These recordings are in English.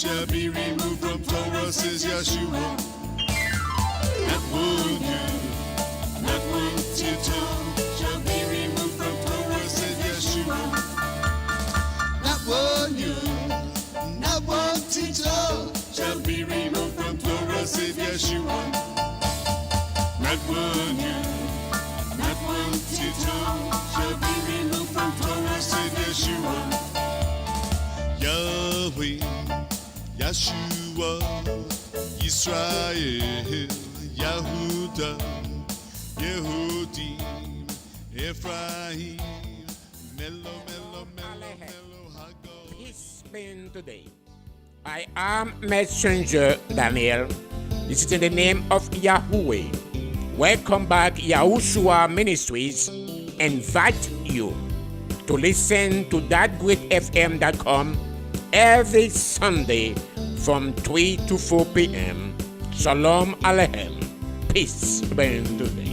shall be removed from Torah, says Yahshua. Not one you, not one tittle shall be removed from Torah, says Yahshua. Not one you, not one tittle shall be removed from Torah, says Yahshua. Not one you, not one tittle shall be removed from Torah, says Yahshua. Yahweh, Yahshua, Israel, Yehuda, Yehudim, Ephraim, Melo, Hago. Peace be today. I am Messenger Daniel. This is in the name of Yahuweh. Welcome back, Yahushua Ministries. Invite you to listen to thatgreatfm.com every Sunday from 3 to 4 p.m. Shalom Aleichem. Peace be today.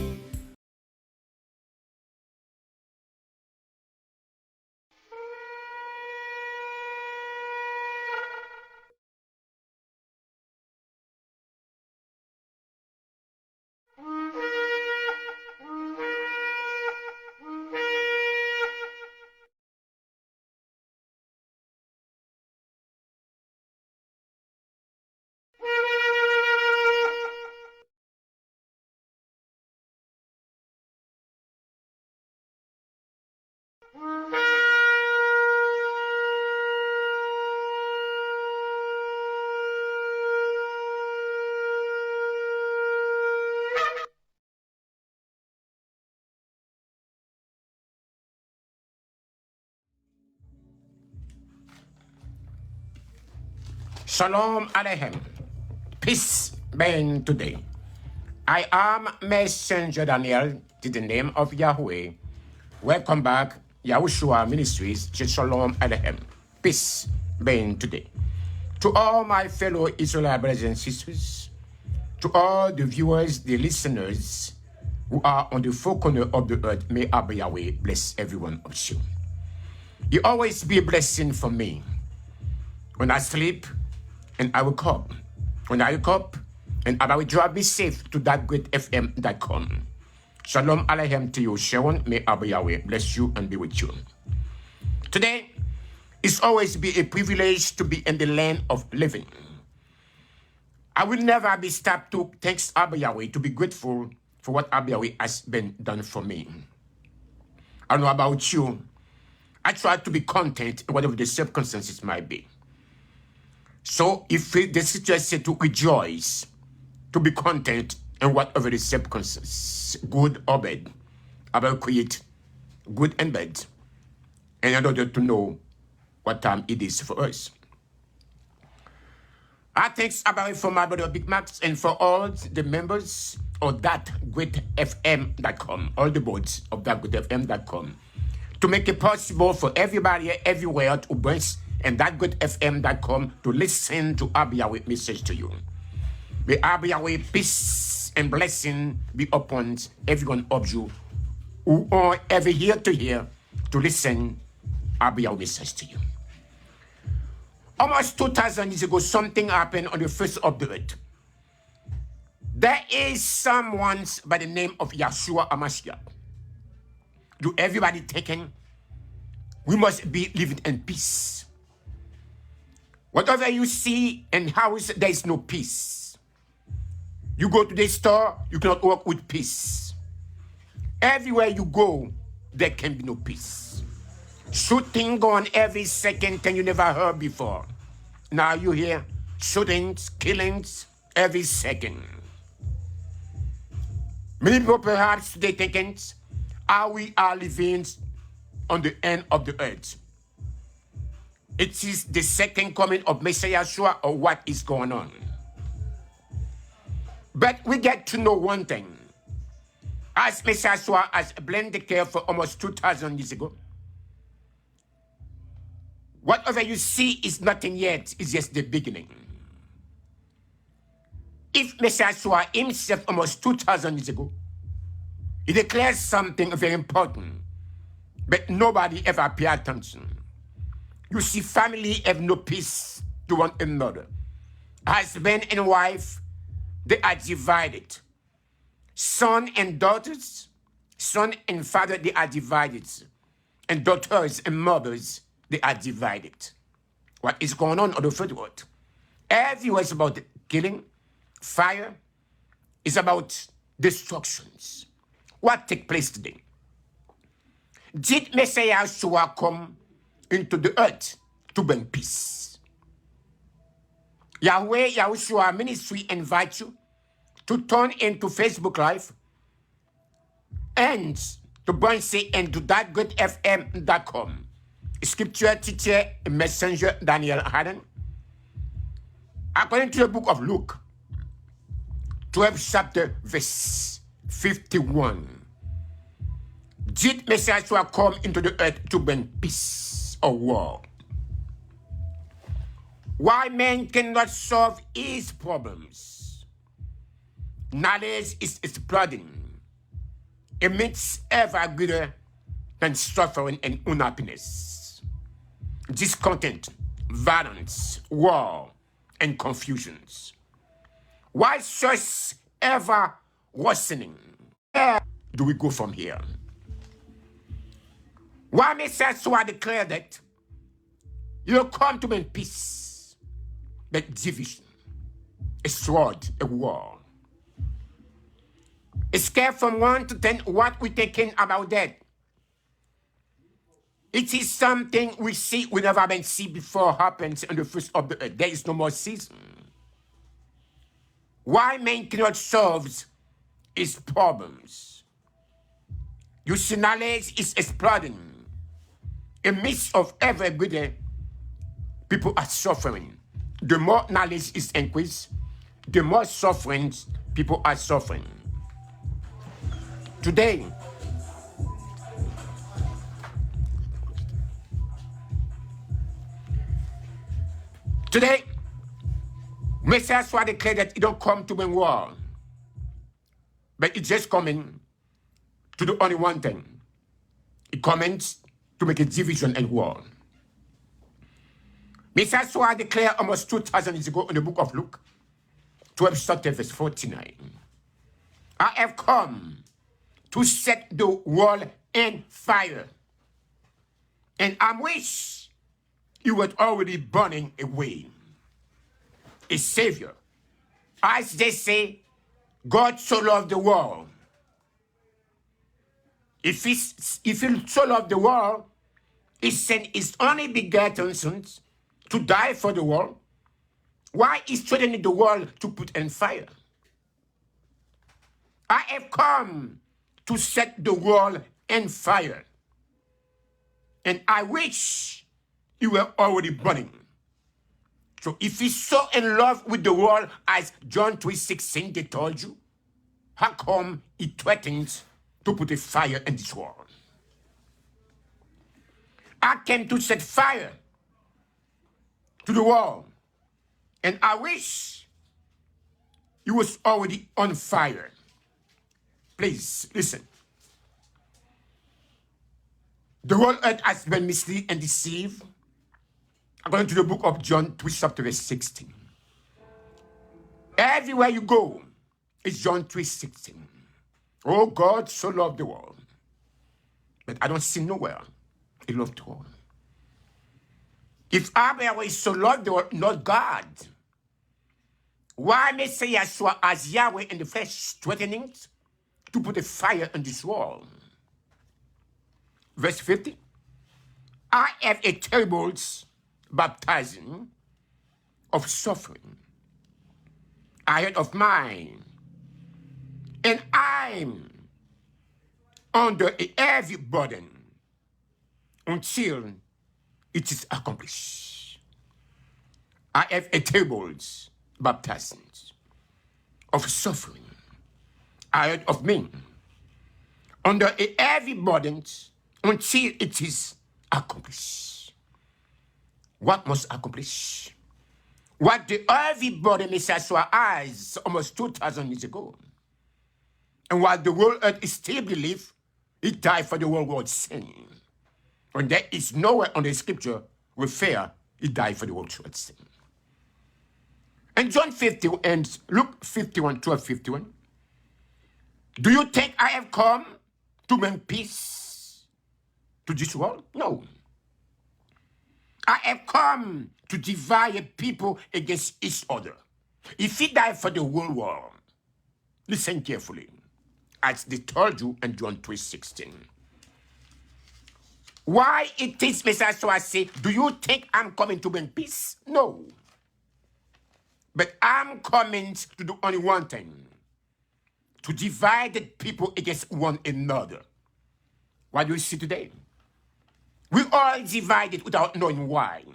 Shalom Aleichem. Peace be today. I am Messenger Daniel, to the name of Yahuweh. Welcome back, Yahushua Ministries. Shalom Aleichem. Peace be today. To all my fellow Israelite brothers and sisters, to all the viewers, the listeners who are on the four corners of the earth, may Abba Yahweh bless every one of you. You always be a blessing for me. When I sleep, and I wake up. When I wake up, and I will drive me safe to thatgreatfm.com. Shalom Aleichem to you, Sharon. May Abba Yahweh bless you and be with you. Today, it's always be a privilege to be in the land of living. I will never be stopped to thank Abba Yahweh, to be grateful for what Abba Yahweh has been done for me. I don't know about you. I try to be content in whatever the circumstances might be. So if the situation to rejoice, to be content in whatever the circumstances, good or bad, I will create good and bad, and in order to know what time it is for us. I thanks about it for my brother Big Max and for all the members of thatgreatfm.com, all the boards of thatgreatfm.com, to make it possible for everybody everywhere to bless and thatgreatfm.com to listen to Abba Yahweh message to you. May Abba Yahweh peace and blessing be upon every one of you who are ever here to listen Abba Yahweh message to you. Almost 2,000 years ago, something happened on the face of the earth. There is someone by the name of Yahushuah Messiah. Do everybody taken? We must be living in peace. Whatever you see in house, there is no peace. You go to the store, you cannot work with peace. Everywhere you go, there can be no peace. Shooting going every second thing you never heard before. Now you hear shootings, killings every second. Many people perhaps they thinking how we are living on the end of the earth. It is the second coming of Messiah Yahshua, or what is going on. But we get to know one thing. As Messiah Yahshua has blended care for almost 2,000 years ago, whatever you see is nothing yet, it's just the beginning. If Messiah Yahshua himself almost 2,000 years ago, he declares something very important, but nobody ever paid attention. You see, family have no peace to one another. Husband and wife, they are divided. Son and daughters, son and father, they are divided. And daughters and mothers, they are divided. What is going on the third world? Everywhere is about killing, fire, is about destructions. What take place today? Did Messiah Yahshua come into the earth to bring peace? YAHUWEH-YAHUSHUA Ministry invite you to turn into Facebook Live and to Bonse and to thatgreatfm.com. Scripture teacher, messenger Daniel Hyland. According to the book of Luke, 12 chapter verse 51. Did Messiah come into the earth to bring peace or war? Why man cannot solve his problems? Knowledge is exploding. It makes ever greater than suffering and unhappiness, discontent, violence, war, and confusions. Why such ever worsening? Where do we go from here? Why Messiah declare that you'll come to bring peace, but division, a sword, a war? A scale from 1 to 10, what we thinking about that? It is something we see we never been seen before happens on the first of the earth. There is no more season. Why man cannot solve his problems? You see, knowledge is exploding. In the midst of every good day, people are suffering. The more knowledge is increased, the more suffering people are suffering. Today, Messiah Yahshua declared that he don't come to bring war, but it's just coming to do only one thing. It comes to make a division and war. Messiah Yahshua declared almost 2,000 years ago in the book of Luke, 12 chapter verse 49. I have come to set the world in fire, and I wish you were already burning away. A savior. As they say, God so loved the world. If he so loved the world, he sent his only begotten Son to die for the world. Why is threatening the world to put in fire? I have come to set the world in fire, and I wish you were already burning. So if he's so in love with the world as John 3:16 they told you, how come he threatens to put a fire in this world? I came to set fire to the world, and I wish he was already on fire. Please listen. The whole earth has been misled and deceived. According to the book of John 3 chapter verse 16. Everywhere you go, it's John 3:16. Oh, God so loved the world. But I don't see nowhere he loved the world. If Yahweh so loved the world, not God, why Messiah Yahshua as Yahweh in the flesh threatening to put a fire in this world? Verse 50. I have a terrible baptizing of suffering ahead of mine, and I'm under a heavy burden until it is accomplished. I have a terrible baptizing of suffering ahead of me, under a heavy burden until it is accomplished. What must accomplish? What the everybody Messiah Yahshua has almost 2,000 years ago. And while the world earth is still believed, he died for the world's sin. And there is nowhere on the scripture where fair he died for the world's sin. And John 50 and Luke 51, 12, 51. Do you think I have come to bring peace to this world? No. I have come to divide people against each other. If he died for the whole world, listen carefully, as they told you in John 3:16. Why it is Messiah say, do you think I'm coming to bring peace? No. But I'm coming to do only one thing, to divide the people against one another. What do you see today? We all divided without knowing why.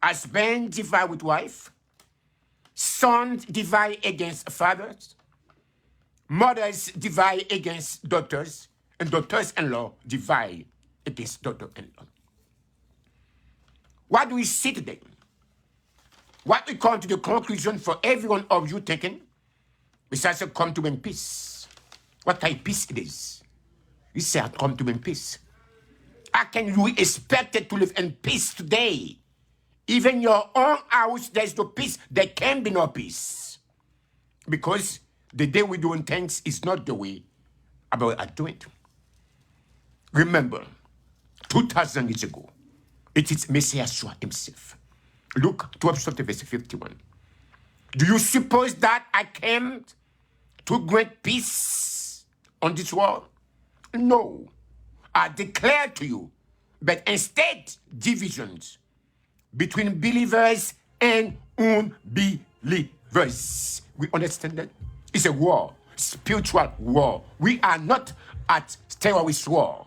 Husband divide with wife, sons divide against fathers, mothers divide against daughters, and daughters-in-law divide against daughter-in-law. What do we see today? What we come to the conclusion for every one of you thinking, besides come to bring peace. What type of peace it is? You say, I come to bring peace. How can you expect it to live in peace today? Even your own house, there's no peace. There can be no peace. Because the day we're doing things is not the way about I do it. Remember, 2,000 years ago, it is Messiah himself. Luke 12, verse 51. Do you suppose that I came to grant peace on this world? No. I declare to you, but instead divisions between believers and unbelievers. We understand that? It's a war, spiritual war. We are not at terrorist war.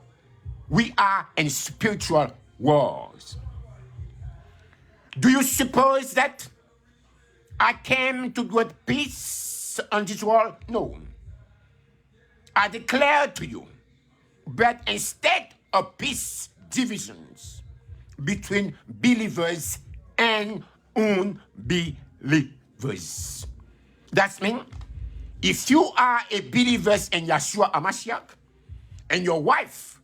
We are in spiritual wars. Do you suppose that I came to grant peace on this world? No. I declare to you, but instead of peace, divisions between believers and unbelievers. That means if you are a believer in Yahushuah HaMashiach and your wife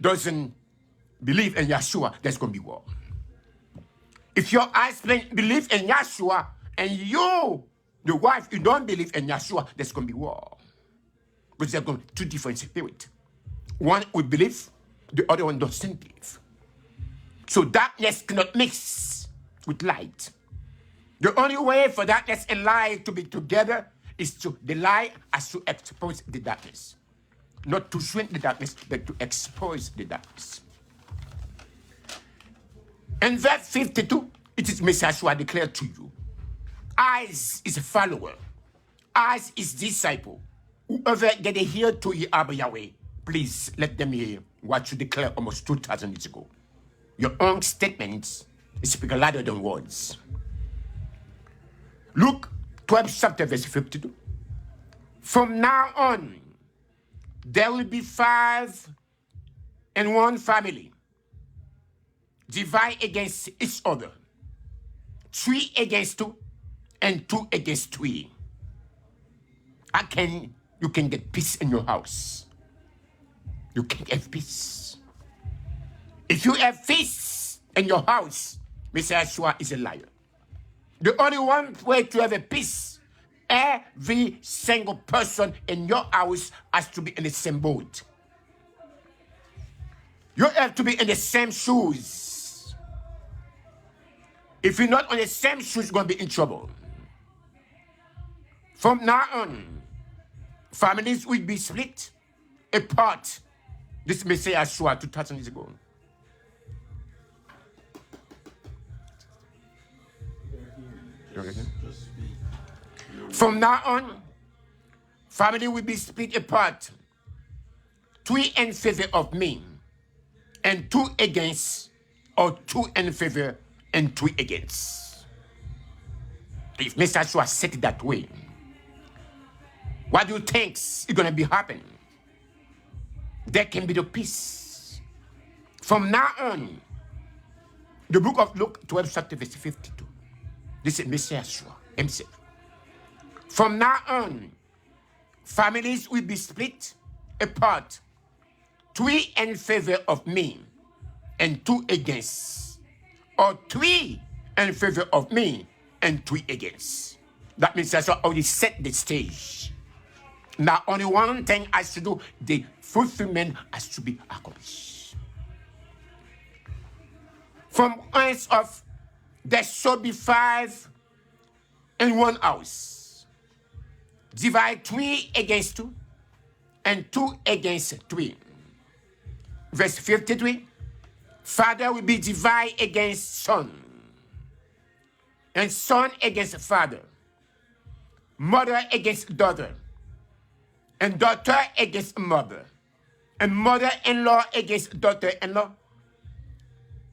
doesn't believe in Yahushuah, there's going to be war. If your husband believes in Yahushuah and you, the wife, you don't believe in Yahushuah, there's going to be war. Because they're going two different spirits. One will believe, the other one doesn't believe. So darkness cannot mix with light. The only way for darkness and light to be together is to, the light has to expose the darkness. Not to shrink the darkness, but to expose the darkness. In verse 52, it is Messiah who declared to you. Eyes is a follower. Eyes is disciple. Whoever get a hear to Yahweh, please let them hear what you declared almost 2,000 years ago. Your own statements speak louder than words. Luke 12, chapter verse 52. From now on, there will be 5 in one family, divide against each other, 3 against 2, and 2 against 3. You can get peace in your house. You can have peace. If you have peace in your house, Mr. Yahshua is a liar. The only one way to have a peace, every single person in your house has to be in the same boat. You have to be in the same shoes. If you're not on the same shoes, you're going to be in trouble. From now on, families will be split apart. This Messiah Yahshua 2,000 years ago. From now on, family will be split apart. 3 in favor of me, and 2 against, or 2 in favor and 3 against. If Mr. Yahshua said it that way, what do you think is going to be happening? There can be the peace. From now on, the book of Luke 12, chapter verse 52. This is Messiah Yahshua himself. From now on, families will be split apart. 3 in favor of me and 2 against. Or 3 in favor of me and 3 against. That means that's already set the stage. Now, only one thing has to do, the fulfillment has to be accomplished. From ends of, there shall be 5 in one house. Divide 3 against 2 and 2 against 3. Verse 53, father will be divided against son, and son against father, mother against daughter, and daughter against mother, and mother-in-law against daughter-in-law,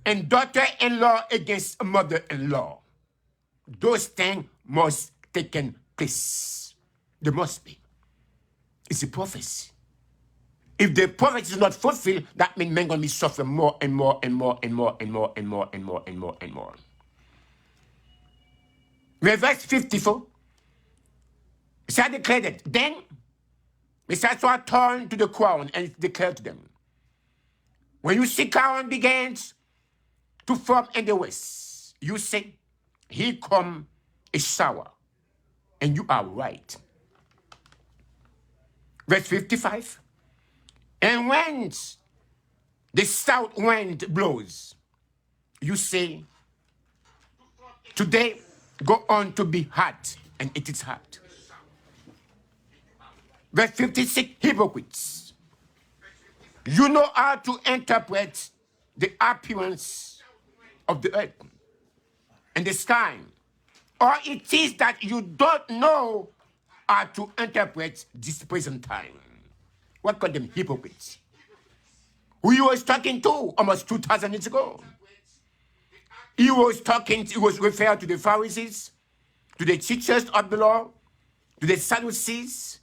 and daughter-in-law against mother-in-law. Those things must take place. They must be. It's a prophecy. If the prophecy is not fulfilled, that means men going to be suffering more and more and more and more and more and more and more and more and more. Verse 54, Messiah declared it. Then Messiah turned to the crown and declared to them, when you see crown begins to form in the west, you say, here come a shower, and you are right. Verse 55, and when the south wind blows, you say, today go on to be hot, and it is hot. Verse 56, hypocrites. You know how to interpret the appearance of the earth and the sky, or it is that you don't know how to interpret this present time. What called them hypocrites? Who he was talking to almost 2,000 years ago. He was referred to the Pharisees, to the teachers of the law, to the Sadducees,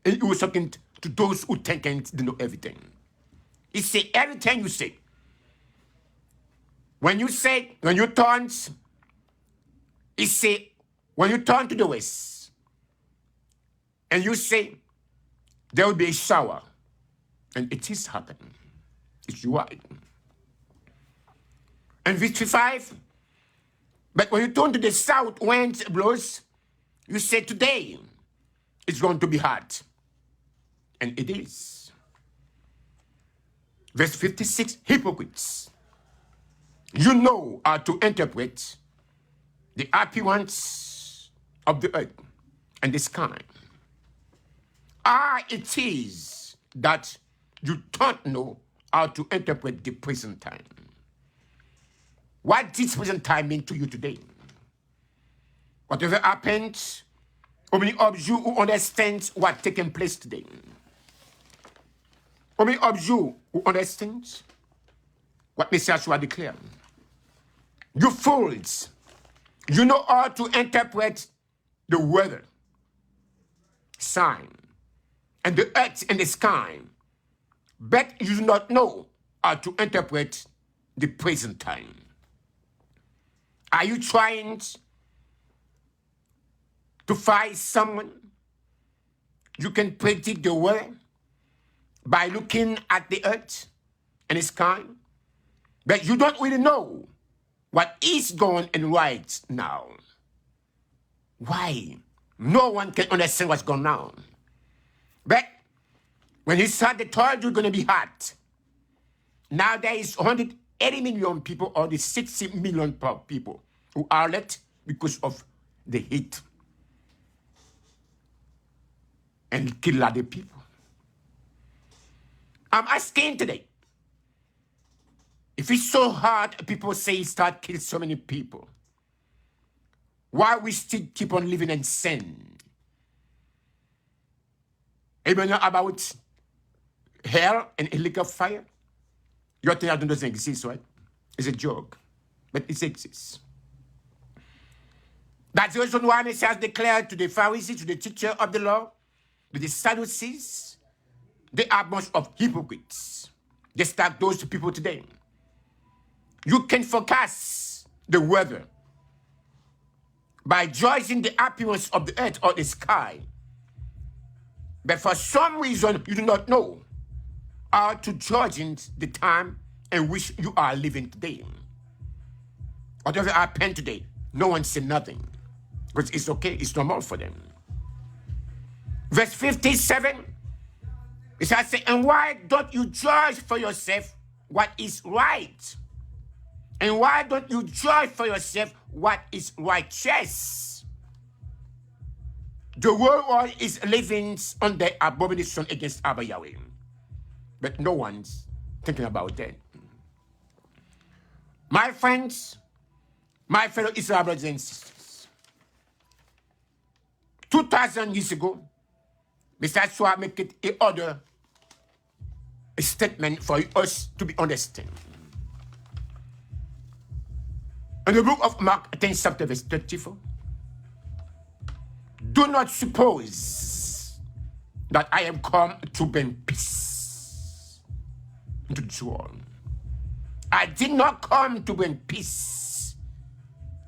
and he was talking to those who think they know everything. He said, everything you say, when you turn, he said, when you turn to the west, and you say, there will be a shower, and it is happening. It's right. And verse 5, but when you turn to the south wind blows, you say today it's going to be hot. And it is. Verse 56, hypocrites. You know how to interpret the appearance of the earth and the sky. It is that you don't know how to interpret the present time. What does present time mean to you today? Whatever happens, how many of you who understand what's taking place today? How many of you who understand what Messiah declared? You fools, you know how to interpret the weather, sign, and the earth and the sky, but you do not know how to interpret the present time. Are you trying to find someone you can predict the weather by looking at the earth and the sky, but you don't really know what is going on right now? Why? No one can understand what's going on. But when he said the told you going to be hot, now there is 180 million people or the 60 million people who are left because of the heat and kill other people. I'm asking today, if it's so hard, people say start killing so many people, why we still keep on living in sin? Even about hell and a lake of fire? Your thing doesn't exist, right? It's a joke, but it exists. That's the reason why Messiah declared to the Pharisees, to the teacher of the law, to the Sadducees, they are a bunch of hypocrites. Just like those people today. You can forecast the weather by judging the appearance of the earth or the sky. But for some reason, you do not know how to judge the time in which you are living today. Whatever happened today, No one said nothing. Because it's okay, it's normal for them. Verse 57, it says, and why don't you judge for yourself what is right? And why don't you judge for yourself what is righteous? The whole world is living under abomination against Abba Yahweh. But no one's thinking about that. My friends, my fellow Israel brothers and sisters, 2,000 years ago, Mr. Yahshua make it a statement for us to be understand. In the book of Mark 10, chapter verse 34, do not suppose that I am come to bring peace into the world. I did not come to bring peace,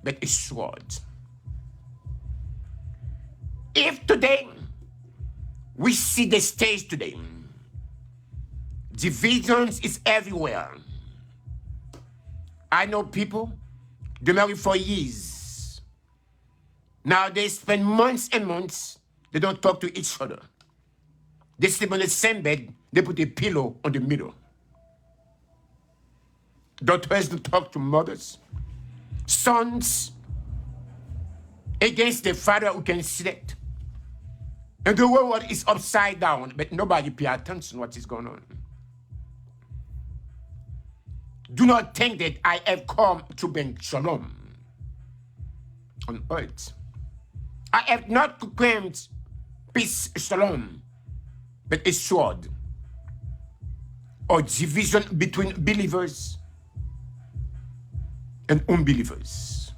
but a sword. If today we see the stage today, divisions is everywhere. I know people, they married for years. Now they spend months and months, they don't talk to each other. They sleep on the same bed, they put a pillow on the middle. Daughters don't talk to mothers. Sons against the father who can see that. And the whole world is upside down, but nobody pay attention to what is going on. Do not think that I have come to bring shalom on earth. I have not proclaimed peace, shalom, but a sword or division between believers and unbelievers.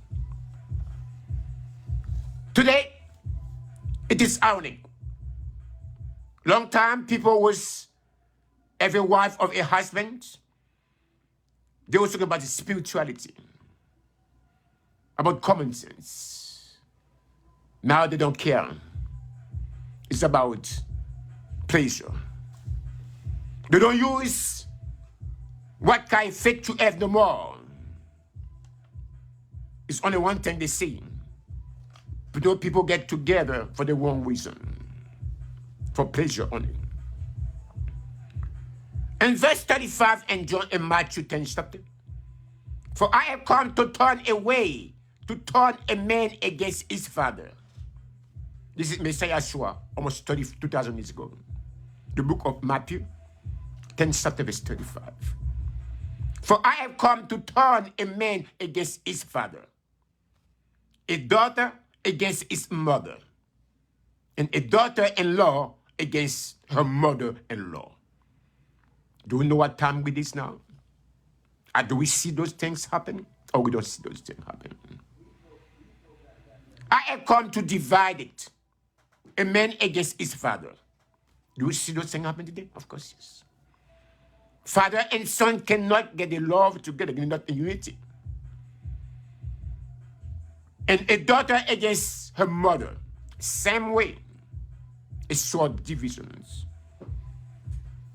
Today, it is ironic. Long time people was every wife of a husband. They were talking about the spirituality, about common sense. Now they don't care. It's about pleasure. They don't use what kind of faith to have no more. It's only one thing they see. But those people get together for the wrong reason, for pleasure only. In verse 35 in Matthew 10 chapter, for I have come to turn away, to turn a man against his father. This is Messiah Yahshua, almost 2,000 years ago. The book of Matthew 10 chapter verse 35. For I have come to turn a man against his father, a daughter against his mother, and a daughter-in-law against her mother-in-law. Do we know what time it is now? Do we see those things happen? Or we don't see those things happen? I have come to divide it. A man against his father. Do we see those things happen today? Of course, yes. Father and son cannot get the love together. They're not in unity. And a daughter against her mother. Same way. It's sword divisions.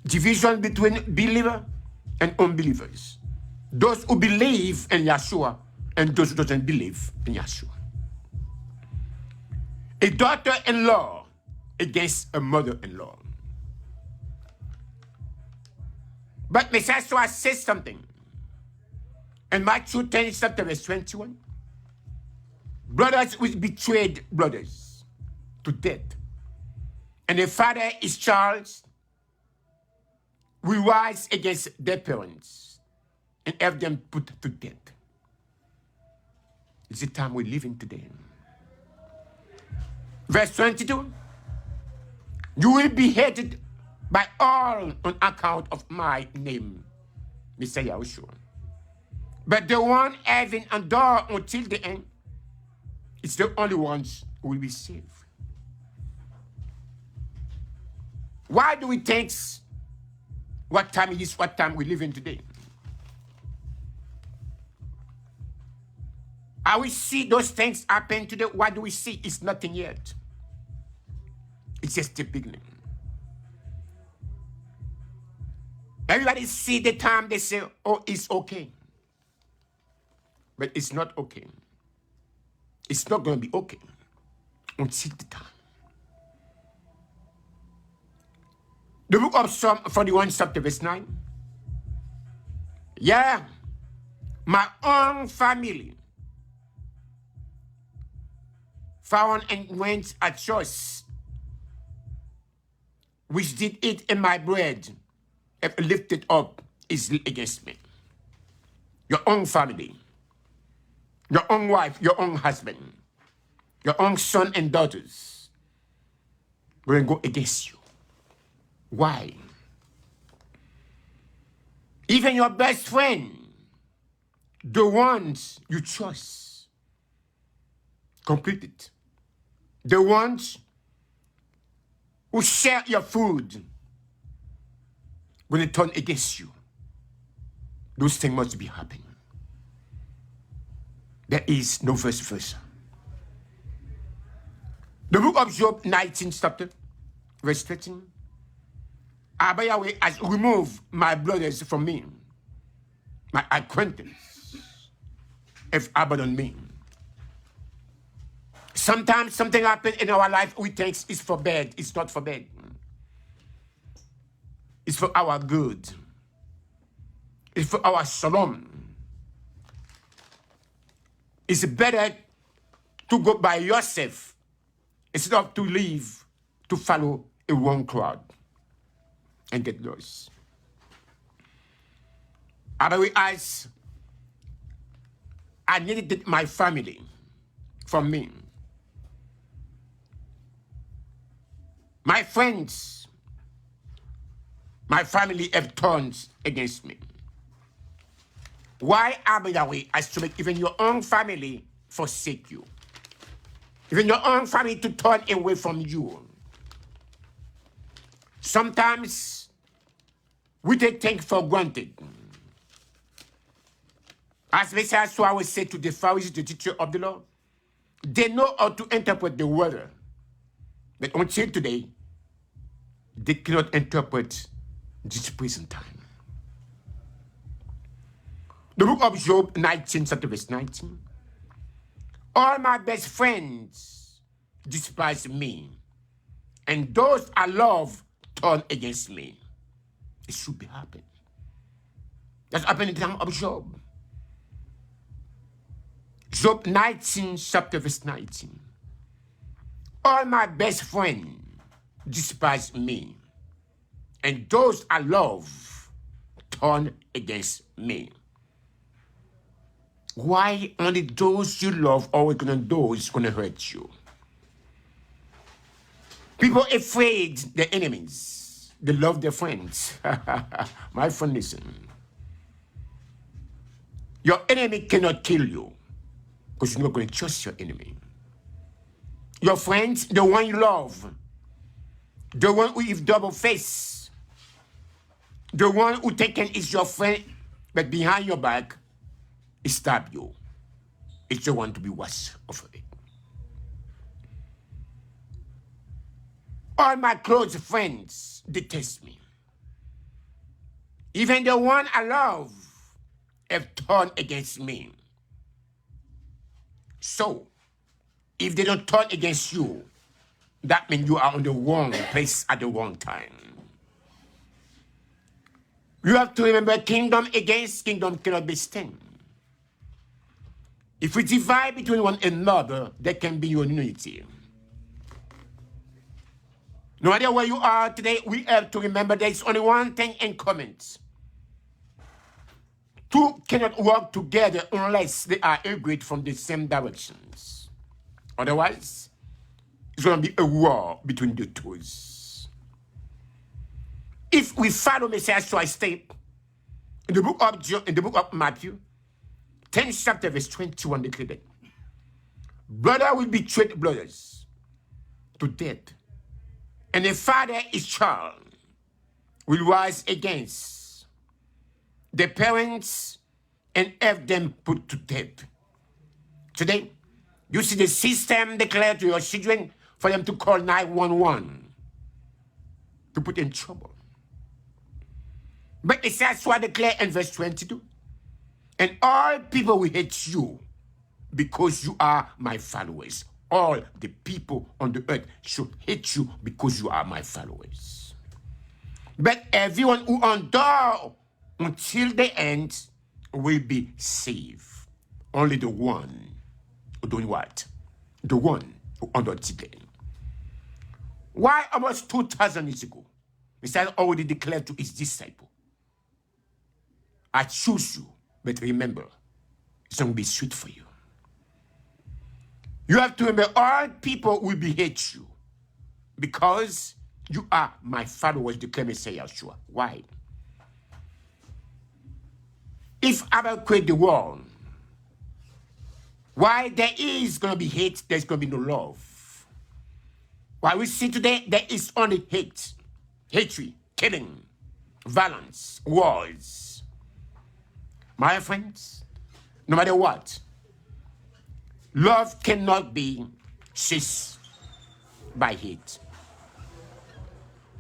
Division between believer and unbelievers. Those who believe in Yahshua and those who don't believe in Yahshua. A daughter-in-law against a mother-in-law. But Messiah Yahshua says something. In Matthew 10, chapter verse 21. Brothers will betray brothers to death. And the father is charged will rise against their parents and have them put to death. It's the time we live in today. Verse 22. You will be hated by all on account of my name, Mr. Yahushua. But the one having endured until the end, it's the only ones who will be saved. Why do we think what time it is, what time we live in today? Are we see those things happen today? What do we see? It's nothing yet. It's just the beginning. Everybody see the time they say, oh, it's okay. But it's not okay. It's not going to be okay until the time. The book of Psalm 41, chapter verse 9. Yeah, my own family found and went a choice, which did eat in my bread, if lifted up is against me. Your own family, your own wife, your own husband, your own son and daughters will go against you. Why? Even your best friend, the ones you trust, complete it. The ones who share your food, when they turn against you, those things must be happening. There is no vice versa. The book of Job 19 chapter, verse 13. I YAHUWEH has removed my brothers from me. My acquaintance have abandoned me. Sometimes something happens in our life we think it's for bad. It's not for bad. It's for our good. It's for our shalom. It's better to go by yourself instead of to leave to follow a wrong crowd and get lost. Otherwise, I needed my family from me. My friends, my family have turned against me. Why YAHUWEH has to make even your own family forsake you? Even your own family to turn away from you. Sometimes we take things for granted. As Messiah always said to the Pharisees, the teacher of the law, they know how to interpret the word. But until today, they cannot interpret this present time. The book of Job 19, chapter verse 19. All my best friends despise me, and those I love turn against me. It should be happening. That's happened in the time of Job. Job 19, chapter verse 19. All my best friends despise me, and those I love turn against me. Why only those you love always gonna do is gonna hurt you? People afraid their enemies. They love their friends. My friend, listen. Your enemy cannot kill you because you're not going to trust your enemy. Your friends, the one you love, the one who is double face, the one who taken is your friend, but behind your back, he stab you. It's the one to be worse of it. All my close friends detest me. Even the one I love have turned against me. So, if they don't turn against you, that means you are on the wrong place at the wrong time. You have to remember, kingdom against kingdom cannot be stand. If we divide between one another, there can be unity. No matter where you are today, we have to remember there is only one thing in common. Two cannot work together unless they are agreed from the same directions. Otherwise, it's going to be a war between the two. If we follow Messiah's step, in the book of Matthew, 10 chapter verse 21 declared that brother will betray brothers to death, and a father his child will rise against the parents and have them put to death. Today, you see the system declared to your children for them to call 911 to put in trouble. But it says what declared in verse 22. And all people will hate you because you are my followers. All the people on the earth should hate you because you are my followers. But everyone who endure until the end will be saved. Only the one who doing what? The one who endured till the end. Why almost 2,000 years ago, Messiah already declared to his disciple, I choose you, but remember, it's going to be sweet for you. You have to remember, all people will be hate you because you are my followers, declare Messiah Yahshua. Why? If I will create the world, why there is going to be hate, there's going to be no love. Why we see today, there is only hate, hatred, killing, violence, wars. My friends, no matter what, love cannot be chased by hate.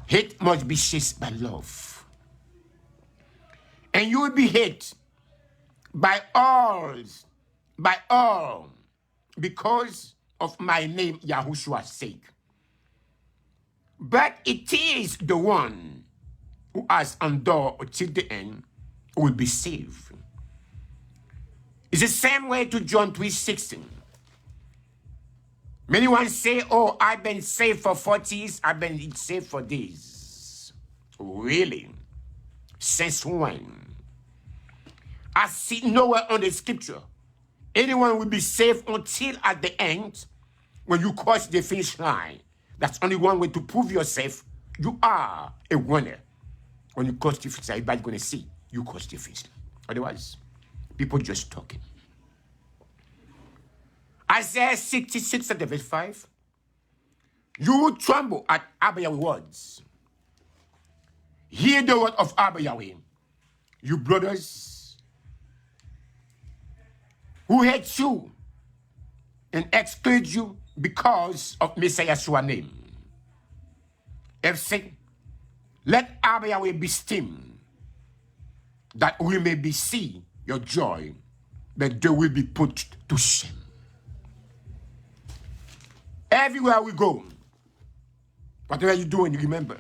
Hate must be chased by love. And you will be hated by all, because of my name, Yahushua's sake. But it is the one who has endured till the end who will be saved. It's the same way to John 3:16. Many ones say, oh, I've been saved for 40 years, I've been saved for days. Really? Since when? I see nowhere on the scripture anyone will be saved until at the end when you cross the finish line. That's only one way to prove yourself. You are a winner. When you cross the finish line, everybody's going to see you cross the finish line. Otherwise, people just talking. Isaiah 66 and verse 5. You will tremble at Abba Yahweh's words. Hear the word of Abba Yahweh. You brothers who hate you and exclude you because of Messiah Yahshua's name. FC, let Abba Yahweh be esteemed, that we may be see your joy, but they will be put to shame. Everywhere we go, whatever you're doing, remember,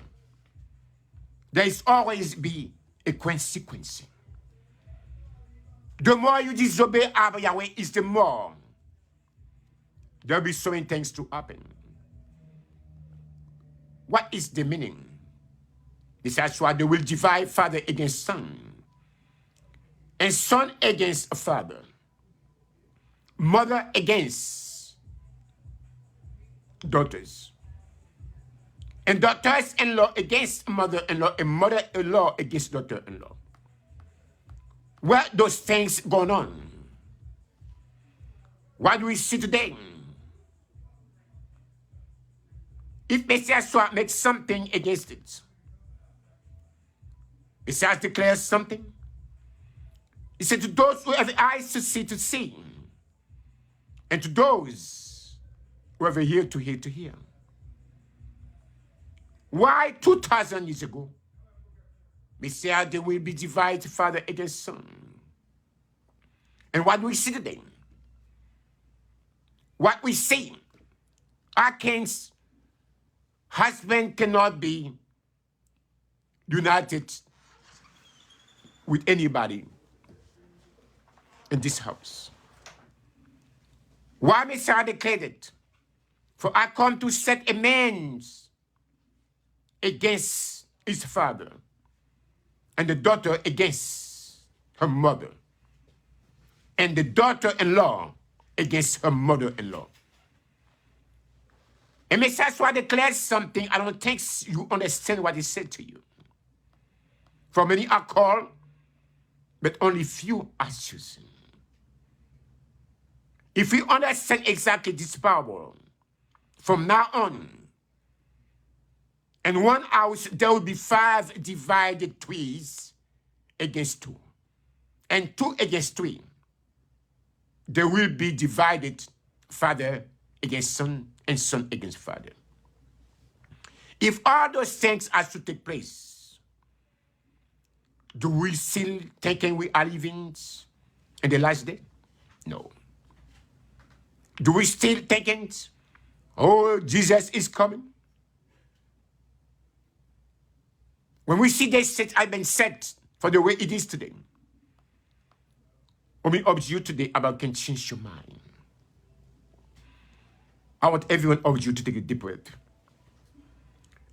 there is always be a consequence. The more you disobey Abba Yahweh, is the more there will be so many things to happen. What is the meaning? This is why they will divide father against son, and son against father, mother against daughters, and daughters-in-law against mother-in-law, and mother-in-law against daughter-in-law. Where those things going on? What do we see today? If Messiah makes something against it, Messiah declares something. He said to those who have eyes to see, and to those who have ear to hear. Why 2,000 years ago, Messiah, they will be divided father against son. And what do we see today? What we see, our king's husband cannot be united with anybody in this house. Why Messiah declared it? For I come to set amends against his father, and the daughter against her mother, and the daughter-in-law against her mother-in-law. And Messiah declares something. I don't think you understand what he said to you. For many are called, but only few are chosen. If we understand exactly this parable, from now on, in one house, there will be 5 divided trees against 2. And 2 against 3. There will be divided father against son and son against father. If all those things are to take place, do we still thinking we are living in the last day? No. Do we still thinking, oh, Jesus is coming? When we see this set have been set for the way it is today, when we urge you today about can change your mind, I want everyone of you to take a deep breath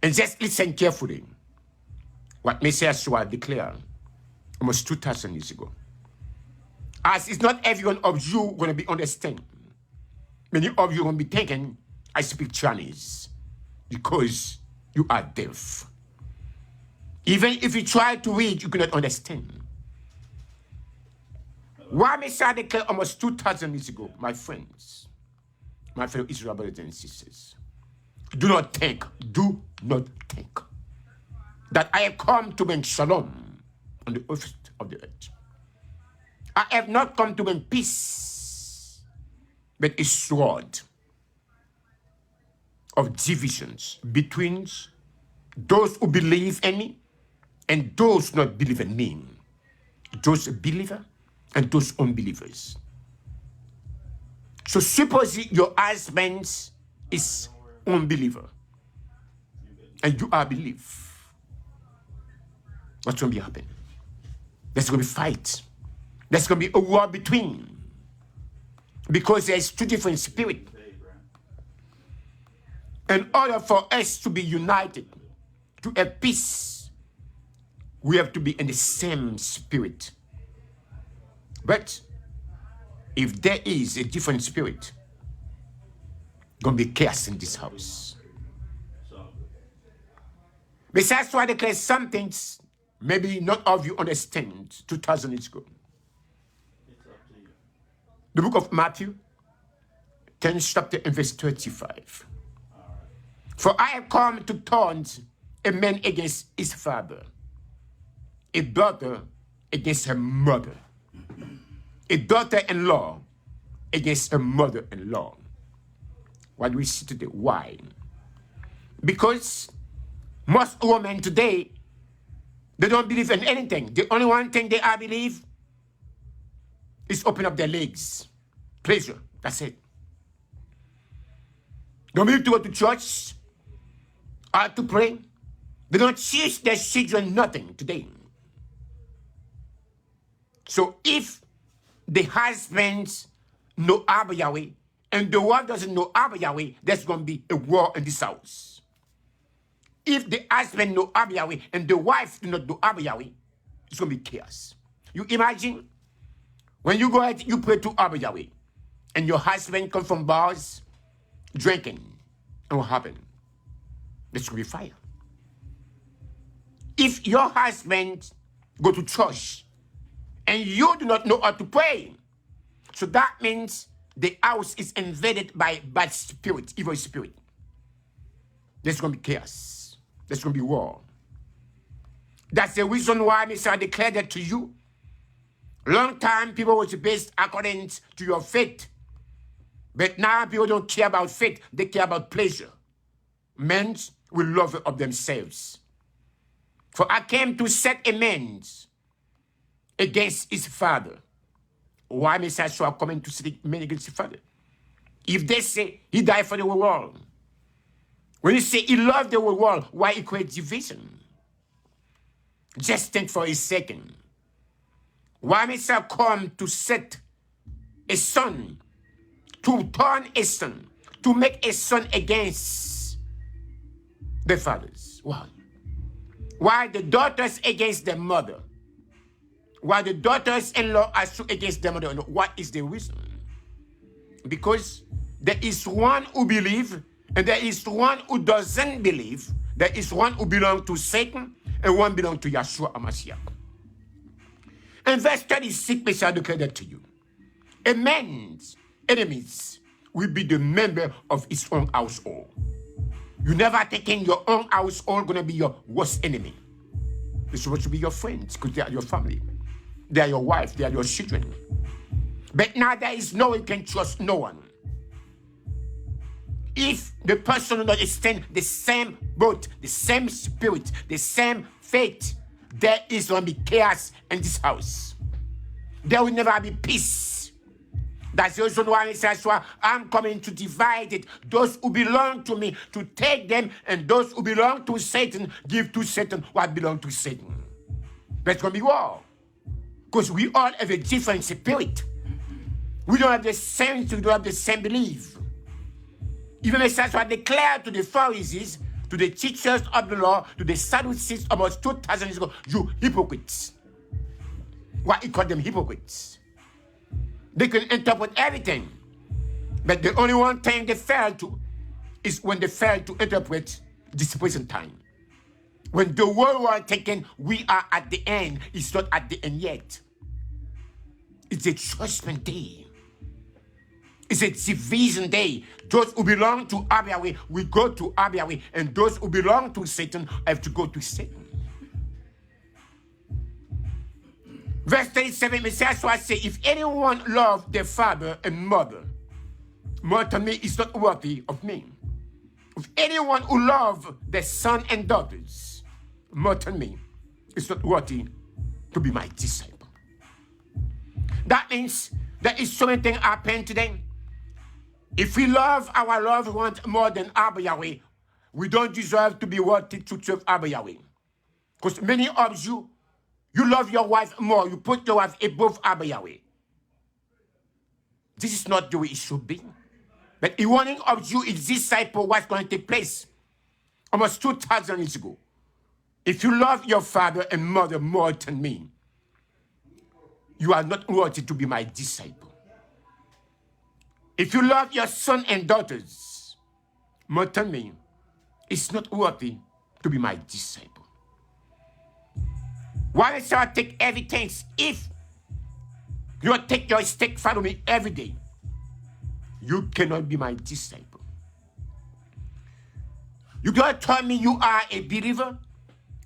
and just listen carefully what Messiah Yahushuah declared almost 2,000 years ago. As it's not everyone of you going to be understanding. Many of you going to be thinking, I speak Chinese because you are deaf. Even if you try to read, you cannot understand. Why Messiah declared almost 2,000 years ago, my friends, my fellow Israel brothers and sisters, do not think that I have come to bring shalom on the earth of the earth. I have not come to bring peace, but a sword of divisions between those who believe in me and those who not believe in me, those believers and those unbelievers. So suppose your husband is unbeliever and you are believer. What's going to be happening? There's going to be fight. There's going to be a war between. Because there's two different spirits. In order for us to be united, to have peace, we have to be in the same spirit. But if there is a different spirit, going to be chaos in this house. Besides, I declare some things maybe not all of you understand 2,000 years ago. The book of Matthew, 10 chapter and verse 35. For I have come to turn a man against his father, a daughter against her mother, a daughter-in-law against her mother-in-law. What do we see today? Why? Because most women today, they don't believe in anything. The only one thing they believe is open up their legs. Pleasure. That's it. Don't believe to go to church or to pray. They don't teach their children nothing today. So if the husbands know Abba Yahweh and the wife doesn't know Abba Yahweh, there's going to be a war in this house. If the husband know Abba Yahweh and the wife do not know Abba Yahweh, it's going to be chaos. You imagine when you go out, you pray to Abba Yahweh and your husband come from bars drinking, and what happened? There's going to be fire. If your husband go to church and you do not know how to pray, so that means the house is invaded by bad spirit, evil spirit. There's going to be chaos. There's going to be war. That's the reason why Messiah declared that to you. Long time people was based according to your faith. But now people don't care about faith. They care about pleasure. Men will love of themselves. For I came to set a man against his father. Why Messiah Yahushuah coming to set a man against his father? If they say he died for the whole world, when you say he loved the whole world, why he create division? Just think for a second. Why Messiah come to set a son, to turn a son, to make a son against the fathers? Why? Why the daughters against the mother? Why the daughters-in-law are so against the mother? What is the reason? Because there is one who believes and there is one who doesn't believe. There is one who belongs to Satan and one belongs to YAHUWEH MESSIAH. In verse 36, Messiah declared that to you. A man's enemies will be the member of his own household. You never thinking your own household going to be your worst enemy. They're supposed to be your friends because they are your family. They are your wife. They are your children. But now there is no one can trust no one. If the person does not extend the same boat, the same spirit, the same faith, there is going to be chaos in this house. There will never be peace. That's the reason why he says, well, I'm coming to divide it. Those who belong to me, to take them, and those who belong to Satan, give to Satan what belongs to Satan. That's going to be war. Because we all have a different spirit. We don't have the same, we don't have the same belief. Even Messiah declared to the Pharisees, to the teachers of the law, to the Sadducees almost 2,000 years ago, you hypocrites. Why he called them hypocrites? They can interpret everything. But the only one thing they fail to is when they fail to interpret this present time. When the world was taken, we are at the end. It's not at the end yet. It's a judgment day. It's a division day. Those who belong to YAHUWEH will go to YAHUWEH, and those who belong to Satan have to go to Satan. Verse 37, Messiah says, if anyone loves their father and mother more than me, is not worthy of me. If anyone who loves their son and daughters more than me, is not worthy to be my disciple. That means there is so many things happening today. If we love our loved ones more than YAHUWEH, we don't deserve to be worthy to serve YAHUWEH. Because many of you, you love your wife more. You put your wife above YAHUWEH. This is not the way it should be. But the warning of you is disciple what's going to take place almost 2,000 years ago. If you love your father and mother more than me, you are not worthy to be my disciple. If you love your son and daughters more than me, it's not worthy to be my disciple. Why shall I take everything? If you take your stick, follow me every day, you cannot be my disciple. You cannot tell me you are a believer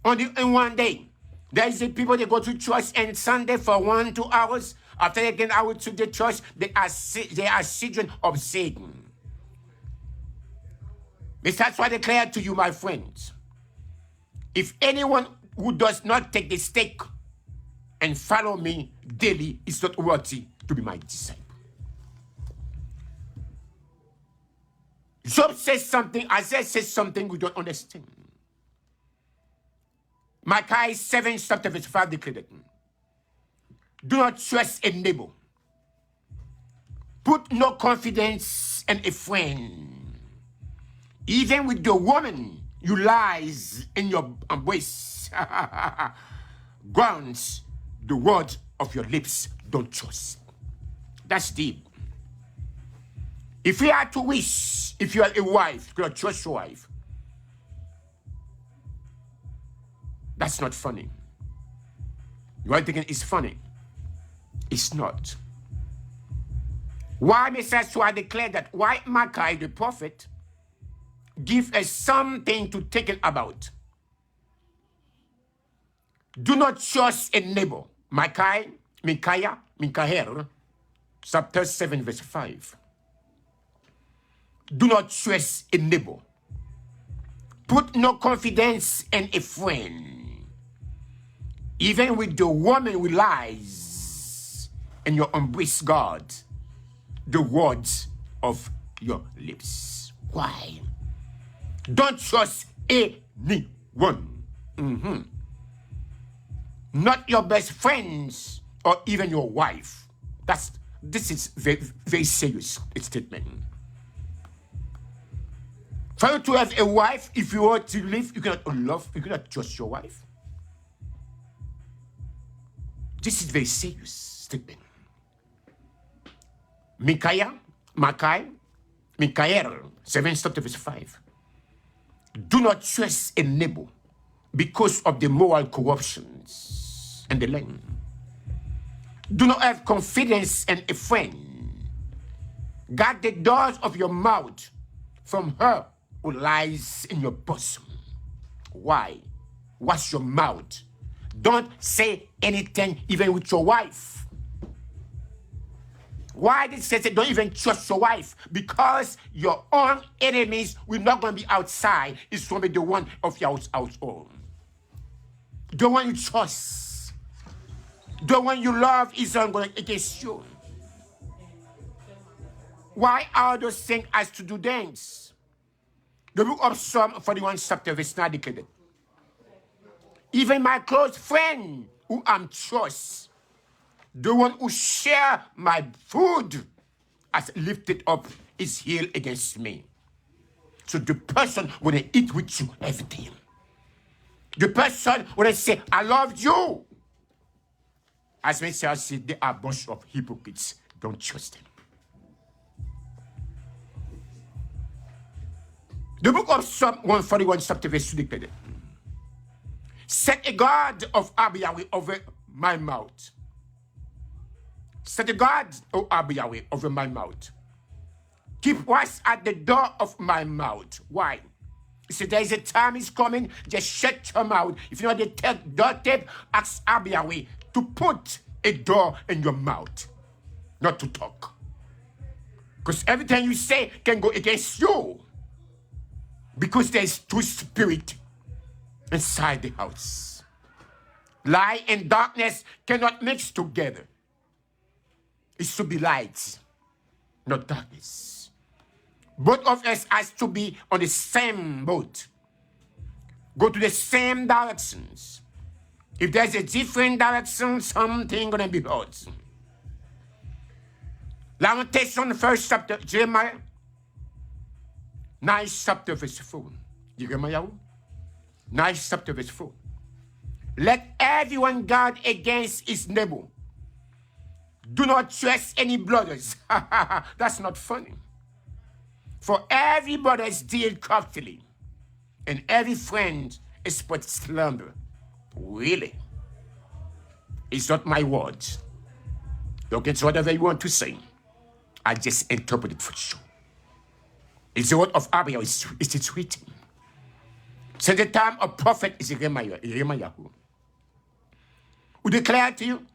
only in one day. There is the people that go to church on Sunday for 1-2 hours. After they get out to the church, they are children of Satan. That's why I declare to you, my friends, if anyone who does not take the stake and follow me daily is not worthy to be my disciple. Job says something, Isaiah says something we don't understand. Micah 7, chapter 5 declared it. Do not trust a neighbor. Put no confidence in a friend. Even with the woman you lies in your embrace. Grounds the words of your lips don't trust. That's deep. If you had to wish, if you are a wife, you cannot trust your wife. That's not funny. You are thinking it's funny. It's not. Why Messiah declared that? Why Micah the prophet give us something to think about? Do not trust a neighbor. Micah, chapter 7, verse 5. Do not trust a neighbor. Put no confidence in a friend. Even with the woman who lies, and you embrace God, the words of your lips. Why? Don't trust anyone. Not your best friends or even your wife. This is very, very serious statement. For you to have a wife, if you want to live, you cannot trust your wife. This is very serious statement. Micaiah 7, chapter verse 5. Do not trust a neighbor because of the moral corruptions in the land. Do not have confidence in a friend. Guard the doors of your mouth from her who lies in your bosom. Why? Wash your mouth. Don't say anything even with your wife. Why did it say don't even trust your wife? Because your own enemies will not going to be outside. It's going to be the one of your household. The one you trust. The one you love is not going against you. Why are those things as to do dance? The book of Psalm 41 chapter verse 9 declared, even my close friend who I'm trust, the one who share my food, has lifted up his heel against me. So the person when I eat with you every day, the person when I say I love you, as Messiah said, they are a bunch of hypocrites. Don't trust them. The book of Psalm 141 chapter verse 2 declared, set a guard of Yahweh over my mouth. Set a guard, O Yahweh, over my mouth. Keep watch at the door of my mouth. Why? He said, there is a time is coming, just shut your mouth. If you want to take door tape, ask Yahweh to put a door in your mouth, not to talk. Because everything you say can go against you. Because there is two spirits inside the house. Light and darkness cannot mix together. It should be light, not darkness. Both of us has to be on the same boat. Go to the same directions. If there's a different direction, something gonna be hurt. Lamentation, first chapter, Jeremiah, 9 chapter verse 4. Jeremiah, 9 chapter verse 4. Let everyone guard against his neighbor. Do not trust any brothers. That's not funny. For every brother is deal craftily, and every friend is but slumber. Really? It's not my words. You get whatever you want to say. I just interpret it for you. It's the word of Abba. It's written. Since the time of prophet is Yeremiah, who declared to you,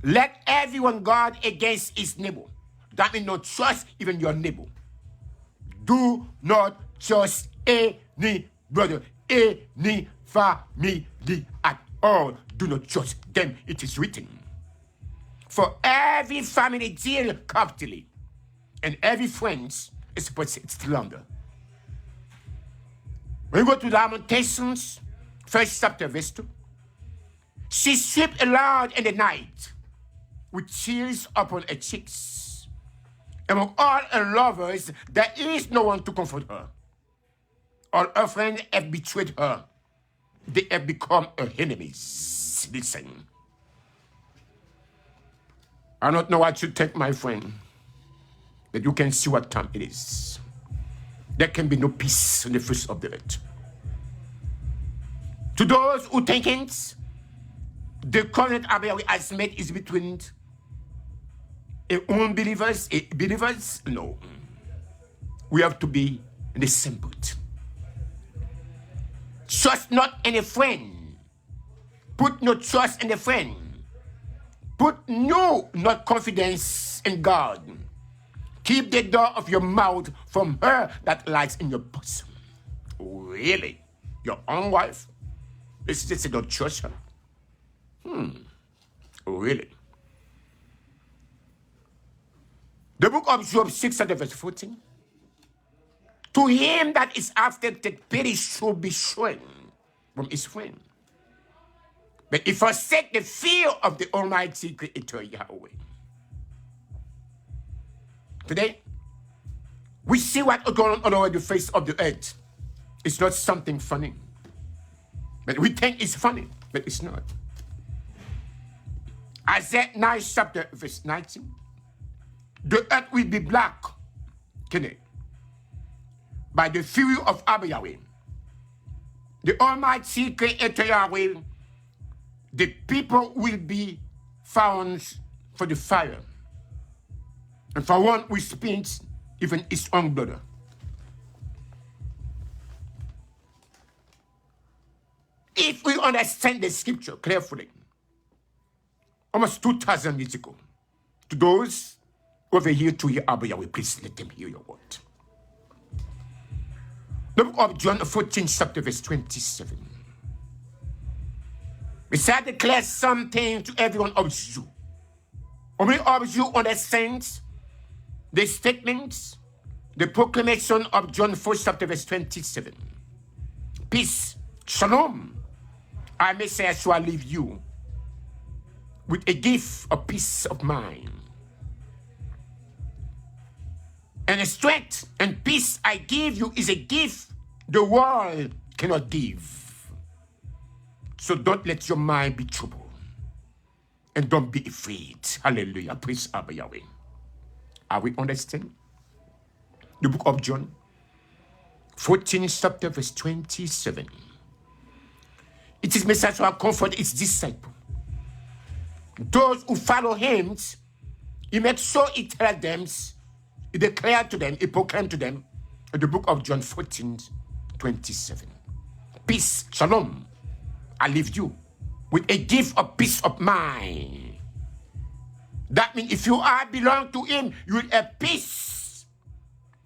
let everyone guard against his neighbor. That means not trust even your neighbor. Do not trust any brother, any family at all. Do not trust them. It is written. For every family deal craftily, and every friend is supposed to slumber. When you go to Lamentations, first chapter, verse 2, she slept aloud in the night, with tears upon her cheeks. Among all her lovers, there is no one to comfort her. All her friends have betrayed her. They have become her enemies. Listen. I don't know what you think, my friend, but you can see what time it is. There can be no peace on the face of the earth. To those who think it, the covenant Abba has made is between unbelievers and believers. No. We have to be in the same boat. Trust not in a friend. Put no trust in a friend. Put no not confidence in God. Keep the door of your mouth from her that lies in your bosom. Really? Your own wife? This is not trust her. Really? The book of Job 6 verse 14. To him that is afflicted, pity should be shown from his friend. But if forsake the fear of the Almighty Creator Yahweh. Today, we see what is going on over the face of the earth. It's not something funny. But we think it's funny, but it's not. Isaiah 9 chapter verse 19. The earth will be black, by the fury of Abba Yahweh. The Almighty Creator Yahweh, the people will be found for the fire. And for one who spins even his own blood. If we understand the scripture carefully, almost 2,000 years ago, to those over here to hear Abba Yahweh, please let them hear your word. The book of John 14, chapter verse 27. Messiah declares something to everyone of you. How many of you understand the statements, the proclamation of John 4 chapter verse 27. Peace, shalom, I Messiah shall leave you with a gift of peace of mind. And the strength and peace I give you is a gift the world cannot give. So don't let your mind be troubled. And don't be afraid. Hallelujah. Praise Abba Yahweh. Are we understand? The book of John, 14 chapter verse 27. It is Messiah to comfort his disciples. Those who follow him, he makes sure he tells them, he declared to them, he proclaimed to them, in the book of John 14, 27. Peace, shalom, I leave you with a gift of peace of mind. That means if you are belong to him, you will have peace.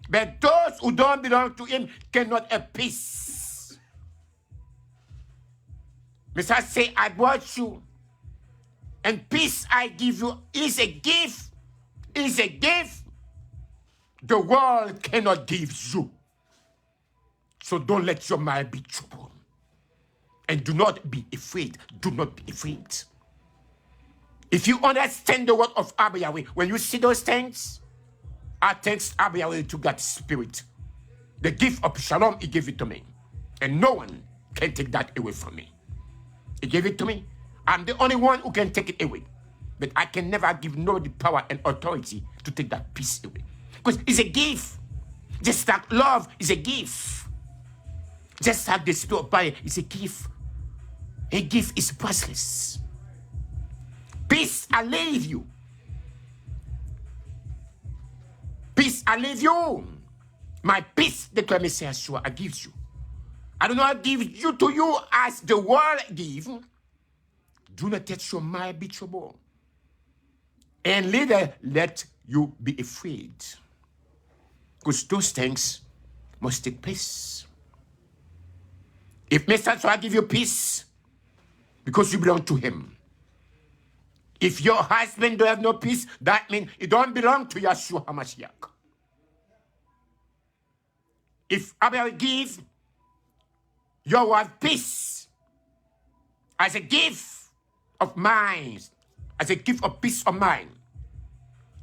But those who don't belong to him cannot have peace. Messiah say, I brought you, and peace I give you is a gift. Is a gift the world cannot give you. So don't let your mind be troubled. And do not be afraid. Do not be afraid. If you understand the word of Abba Yahweh, when you see those things, I thanks Abba Yahweh to God's spirit. The gift of shalom, he gave it to me. And no one can take that away from me. He gave it to me. I'm the only one who can take it away. But I can never give nobody power and authority to take that peace away. Because it's a gift. Just like love is a gift. Just like the spirit of fire is a gift. A gift is priceless. Peace I leave you. Peace I leave you. My peace, declare Messiah Yeshua, I give you. I do not give you to you as the world gives. Do not let your mind be troubled. And neither let you be afraid. Because those things must take place. If Messiah Yeshua give you peace, because you belong to him. If your husband don't have no peace, that means it don't belong to Yahushuah Messiah. If Abba give your wife peace as a gift of mind, as a gift of peace of mind,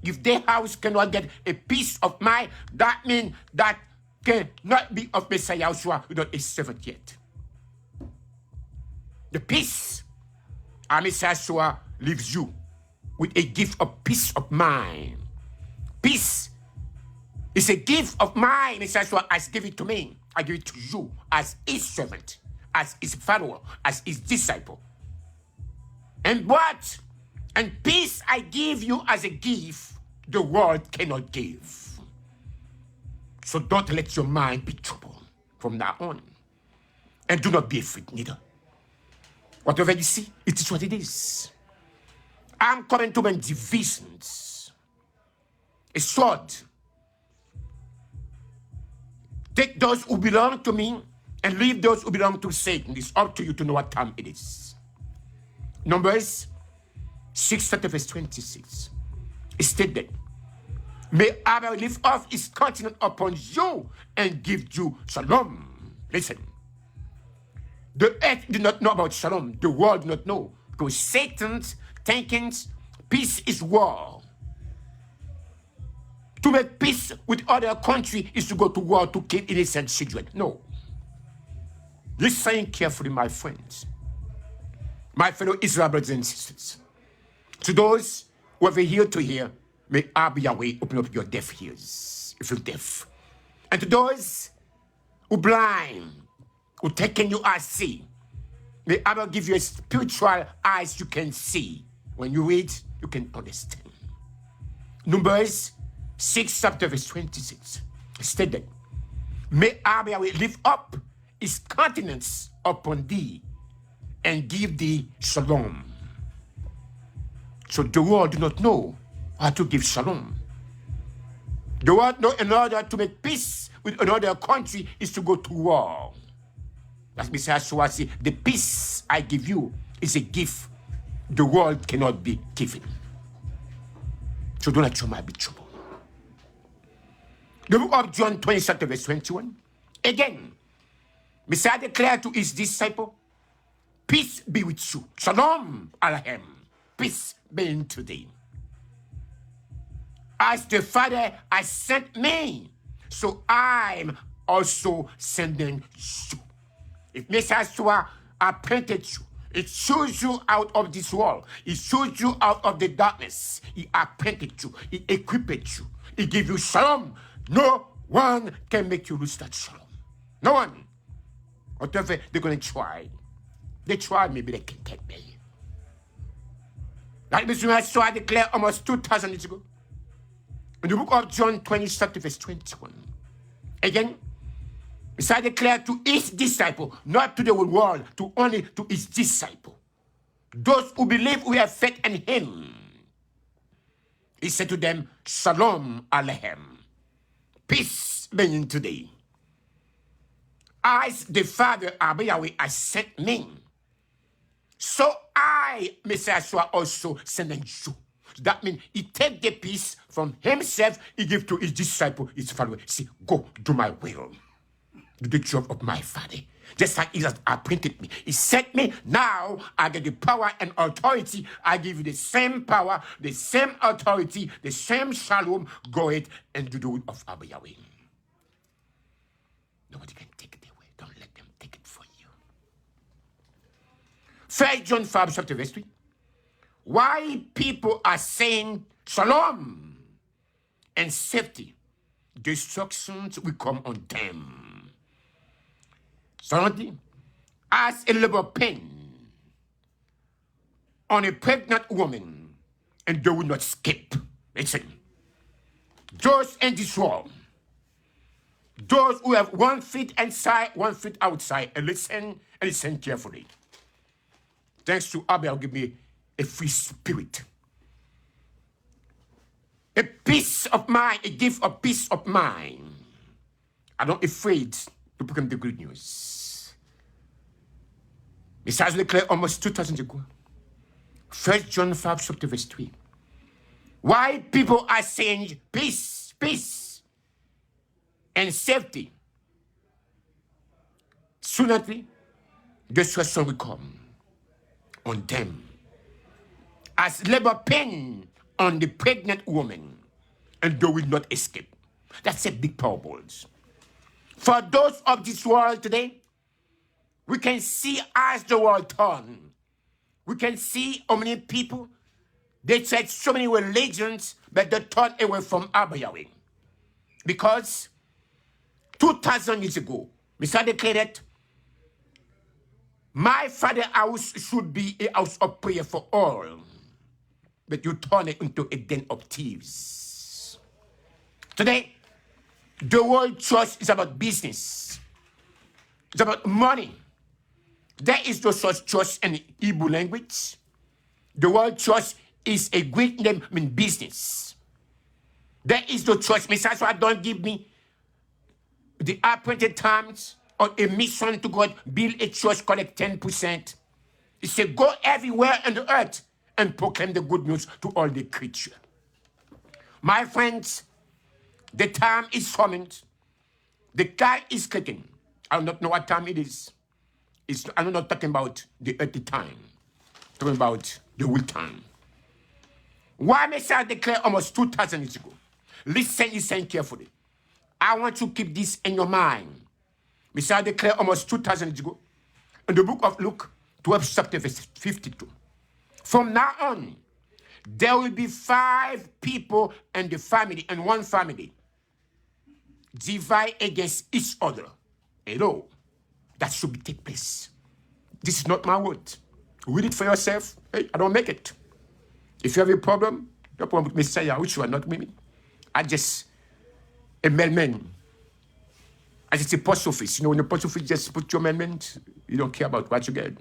if their house cannot get a peace of mind, that means that cannot be of Messiah Yahushua without a servant yet. The peace of Messiah Yahushua leaves you with a gift of peace of mind. Peace is a gift of mine. Messiah Yahushua has given it to me. I give it to you as his servant, as his follower, as his disciple. And what? And peace I give you as a gift the world cannot give. So don't let your mind be troubled from now on. And do not be afraid neither. Whatever you see, it is what it is. I'm coming to bring divisions. A sword. Take those who belong to me and leave those who belong to Satan. It's up to you to know what time it is. Numbers 6 verse 26. It stated, may Abba lift off his countenance upon you and give you shalom. Listen. The earth did not know about shalom. The world did not know. Because Satan's thinking peace is war. To make peace with other country is to go to war to kill innocent children. No. Listen carefully, my friends. My fellow Israel brothers and sisters. To those who have here to hear, may Abba Yahweh open up your deaf ears, if you're deaf. And to those who blind, who taken you as see, may Abba give you a spiritual eyes you can see. When you read, you can understand. Numbers 6 verse 26 stated, may Abba Yahweh lift up his countenance upon thee and give thee shalom. So the world do not know how to give shalom. The world know in order to make peace with another country is to go to war. That's Messiah Yeshua said, the peace I give you is a gift the world cannot be given. So don't let your mind be troubled. The book of John 20, verse 21. Again, Messiah declared to his disciple, peace be with you. Shalom Aleichem. Peace be unto thee. As the Father has sent me, so I'm also sending you. If Messiah appointed you, it chose you out of this world. It chose you out of the darkness. He appointed you. He equipped you. He gave you shalom. No one can make you lose that shalom. No one. Whatever they're going to try. They try, maybe they can take me. Like Messiah declared almost 2,000 years ago. In the book of John 20, verse 21. Again, Messiah declared to his disciple, not to the whole world, to only to his disciple. Those who believe we have faith in him. He said to them, Shalom Aleichem. Peace be unto thee. As the Father, Abba Yahweh, has sent me, so I, Messiah, also sending you. That means he take the peace from himself, he give to his disciple, his follower. Say, go do my will. Do the job of my Father. Just like he has appointed me. He sent me. Now I get the power and authority. I give you the same power, the same authority, the same shalom. Go ahead and do the will of Abba Yahweh. Nobody can take it away. Don't let them take it for you. 1 John 5, verse 3. Why people are saying shalom and safety, destructions will come on them. Suddenly, as a labor pain on a pregnant woman, and they will not escape. Listen, those in this world, those who have 1 foot inside, 1 foot outside, and listen carefully. Thanks to Abel, give me a free spirit. A peace of mind, a gift of peace of mind. I'm not afraid to proclaim the good news. Messiah declared almost 2,000 years ago. 1 John 5, verse 3. Why people are saying peace, peace, and safety. Soon destruction will come on them. As labor pain on the pregnant woman, and they will not escape. That's a big parables. For those of this world today, we can see as the world turns. We can see how many people, they said so many religions, but they turn away from Abba Yahweh. Because 2,000 years ago, Messiah declared, my Father's house should be a house of prayer for all. But you turn it into a den of thieves. Today, the world church is about business. It's about money. There is no such church in Hebrew language. The word church is a Greek name, mean business. There is no church. Messiah don't give me the appointed times or a mission to God, build a church, collect 10%. He said, go everywhere on the earth and proclaim the good news to all the creatures. My friends, the time is coming. The time is clicking. I do not know what time it is. I'm not talking about the earthly time. I'm talking about the real time. Why Messiah declared almost 2,000 years ago? Listen carefully. I want you to keep this in your mind. Messiah declared almost 2,000 years ago in the book of Luke 12, verse 52. From now on, there will be 5 people in the family, and one family, divide against each other. Hello. That should take place. This is not my word. Read it for yourself. Hey, I don't make it. If you have a problem, no problem with Messiah, which you are not with me. I just a mailman. I just a post office. You know, when the post office just put your mailman, you don't care about what you get.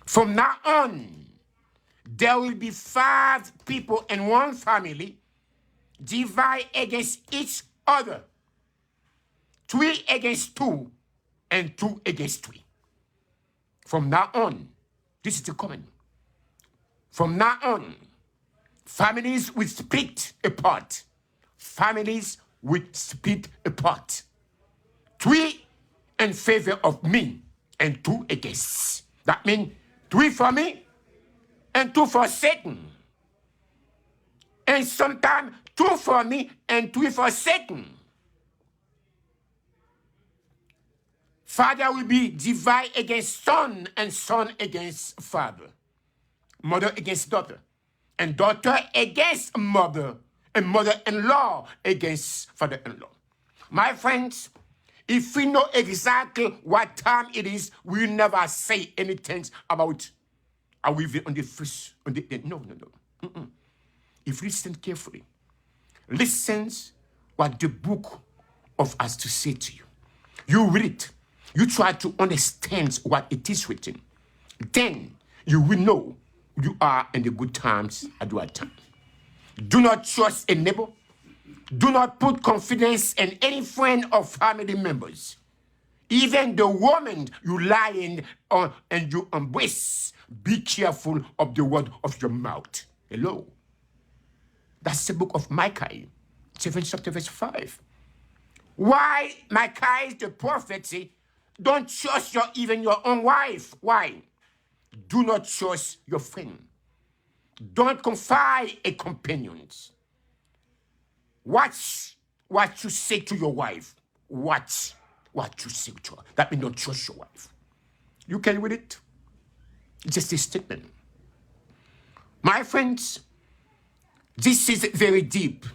From now on, there will be 5 people in one family, divide against each other. 3 against 2, and 2 against 3. From now on, this is the common. From now on, families will split apart. Families will split apart. 3 in favor of me and 2 against. That means 3 for me and 2 for Satan. And sometimes 2 for me and 3 for Satan. Father will be divided against son and son against father. Mother against daughter. And daughter against mother. And mother-in-law against father-in-law. My friends, if we know exactly what time it is, we'll never say anything about are we on the first, on the end. No. If you listen carefully, listen what the book of us to say to you. You read it. You try to understand what it is written. Then you will know you are in the good times at the right time. Do not trust a neighbor. Do not put confidence in any friend or family members. Even the woman you lying on and you embrace, be careful of the word of your mouth. Hello. That's the book of Micah, 7 chapter verse 5. Why Micah the prophet say, don't trust even your own wife. Why? Do not trust your friend. Don't confide in companions. Watch what you say to your wife. Watch what you say to her. That means don't trust your wife. You can read it. It's just a statement. My friends, this is very deep.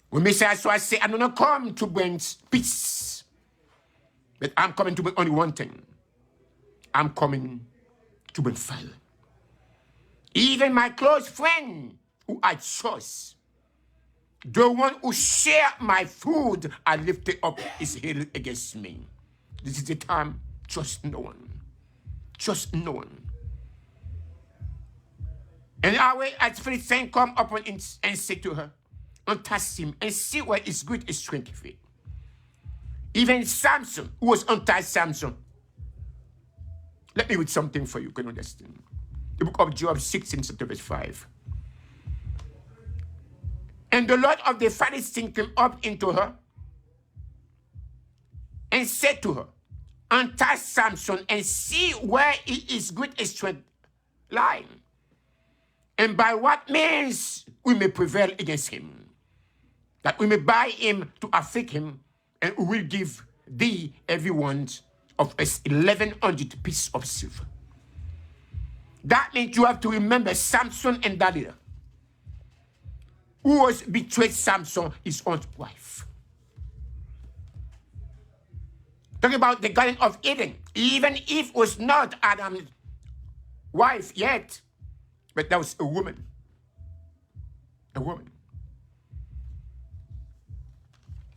When Messiah say, I do not come to bring peace, but I'm coming to bring only one thing. I'm coming to bring fire. Even my close friend who I trust, the one who share my food, I lifted up his heel against me. This is the time, trust no one. Trust no one. And Yahweh, as Philip saying, come up and say to her, untouch him and see where his good is strength. Even Samson, who was untouched Samson. Let me read something for you, can understand. The book of Job 16, verse 5. And the Lord of the Philistines came up into her and said to her, untouch Samson and see where his good strength lying, and by what means we may prevail against him, that we may buy him to afflict him, and we will give thee every one of us 1,100 pieces of silver. That means you have to remember Samson and Delilah, who was betrayed Samson, his own wife. Talking about the Garden of Eden. Even Eve was not Adam's wife yet, but that was a woman. A woman.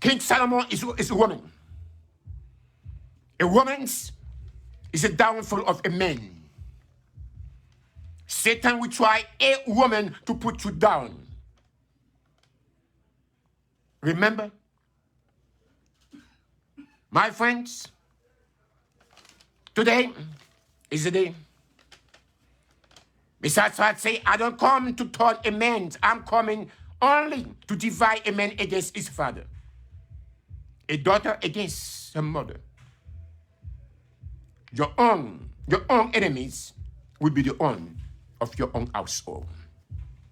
King Solomon is a woman. A woman is a downfall of a man. Satan will try a woman to put you down. Remember? My friends, today is the day. Besides what I say, I don't come to turn a man. I'm coming only to divide a man against his father. A daughter against her mother. Your own enemies will be the own of your own household.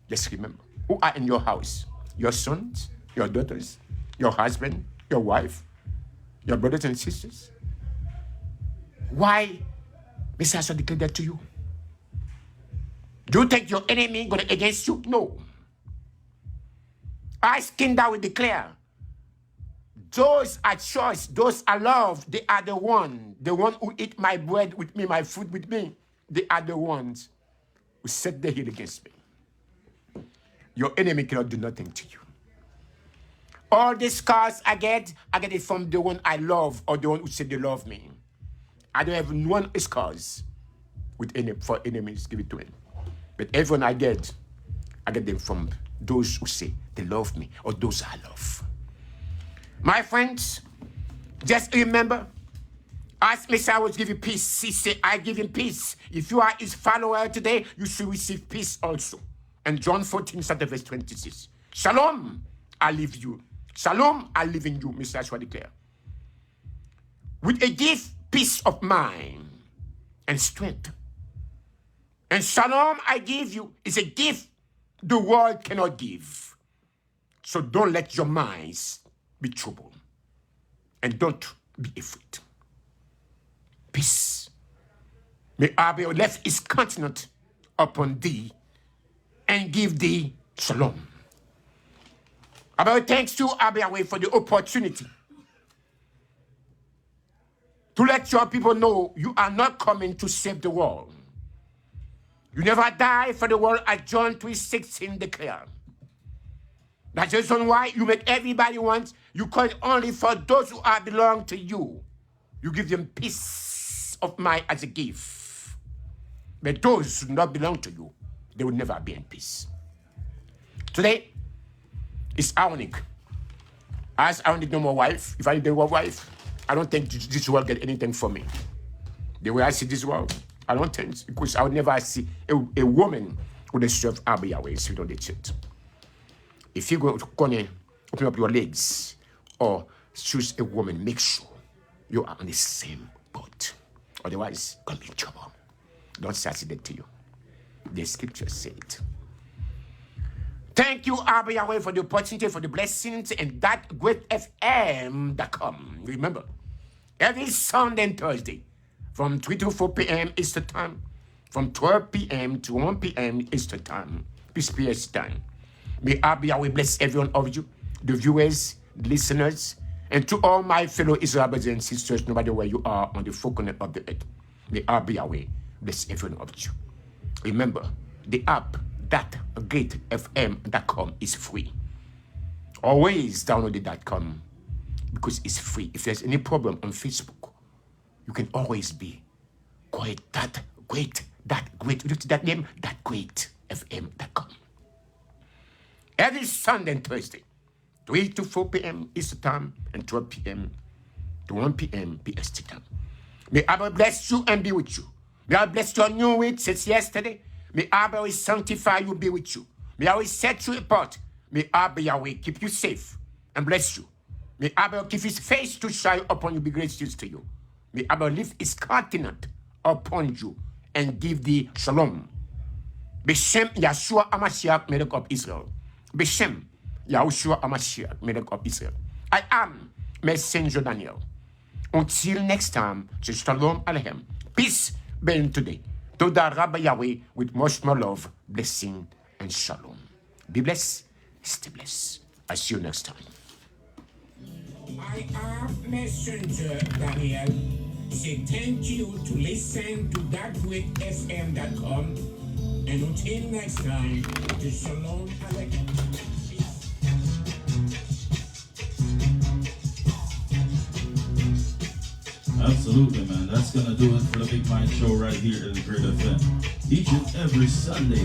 Just remember, who are in your house? Your sons, your daughters, your husband, your wife, your brothers and sisters. Why Messiah declared that to you? Do you think your enemy going against you? No. I skin that will declare. Those I trust, those I love, they are the one who eat my bread with me, my food with me. They are the ones who set their heel against me. Your enemy cannot do nothing to you. All the scars I get it from the one I love or the one who said they love me. I don't have one scars for enemies, give it to him. But everyone I get them from those who say they love me or those I love. My friends, just remember, as Messiah was giving peace, he said, I give him peace. If you are his follower today, you should receive peace also. And John 14, verse 26. Shalom, I leave you. Shalom, I live in you, Mr. Yahshua declare. With a gift, peace of mind and strength. And shalom I give you is a gift the world cannot give. So don't let your minds be troubled. And don't be afraid. Peace. May Abba lift his countenance upon thee and give thee shalom. Abba, thanks to Abba Yahweh for the opportunity to let your people know you are not coming to save the world. You never die for the world, as John 3:16 declared. That's the reason why you make everybody want. You call it only for those who are belong to you. You give them peace of mind as a gift. But those who do not belong to you, they will never be in peace. Today, it's ironic. As I need no more wife, if I need a wife, I don't think this world get anything from me. The way I see this world, I don't think, because I would never see a woman who would serve Abba Yahweh sit on the church. If you go to corner, open up your legs, or choose a woman, make sure you are on the same boat. Otherwise, come in trouble. Don't say that to you. The scripture said it. Thank you, Abba Yahweh, for the opportunity, for the blessings, and that great FM.com. Remember, every Sunday and Thursday, from 3 to 4 p.m. Eastern Time, from 12 p.m. to 1 p.m. Eastern Time, PSPS time. May Abba Yahweh bless every one of you, the viewers, the listeners, and to all my fellow Israel brothers and sisters, no matter where you are on the four corners of the earth. May Abba Yahweh bless every one of you. Remember, the app, that greatfm.com is free. Always download the .com because it's free. If there's any problem on Facebook, you can always be quiet. That great, that name, that greatfm.com. Every Sunday and Thursday, 3 to 4 p.m. Eastern Time and 12 p.m. to 1 p.m. PST time. May Abba bless you and be with you. May I bless your new week since yesterday. May Abba always sanctify you, be with you. May I always set you apart. May Abba Yahweh keep you safe and bless you. May Abba keep his face to shine upon you, be gracious to you. May Abba lift his countenance upon you and give thee shalom. Beshem Yahshua HaMashiach, Melech of Israel. Beshem Yahushua HaMashiach, Melech of Israel. I am Messenger Daniel. Until next time, shalom aleichem. Peace be today. To the Rabbi Yahweh with much more love, blessing, and shalom. Be blessed, stay blessed. I see you next time. I am Messenger Daniel. Say thank you to listen to thatgreatfm.com. And until next time, shalom aleichem. Absolutely, man. That's going to do it for the Big Mind Show right here at the Great FM. Each and every Sunday.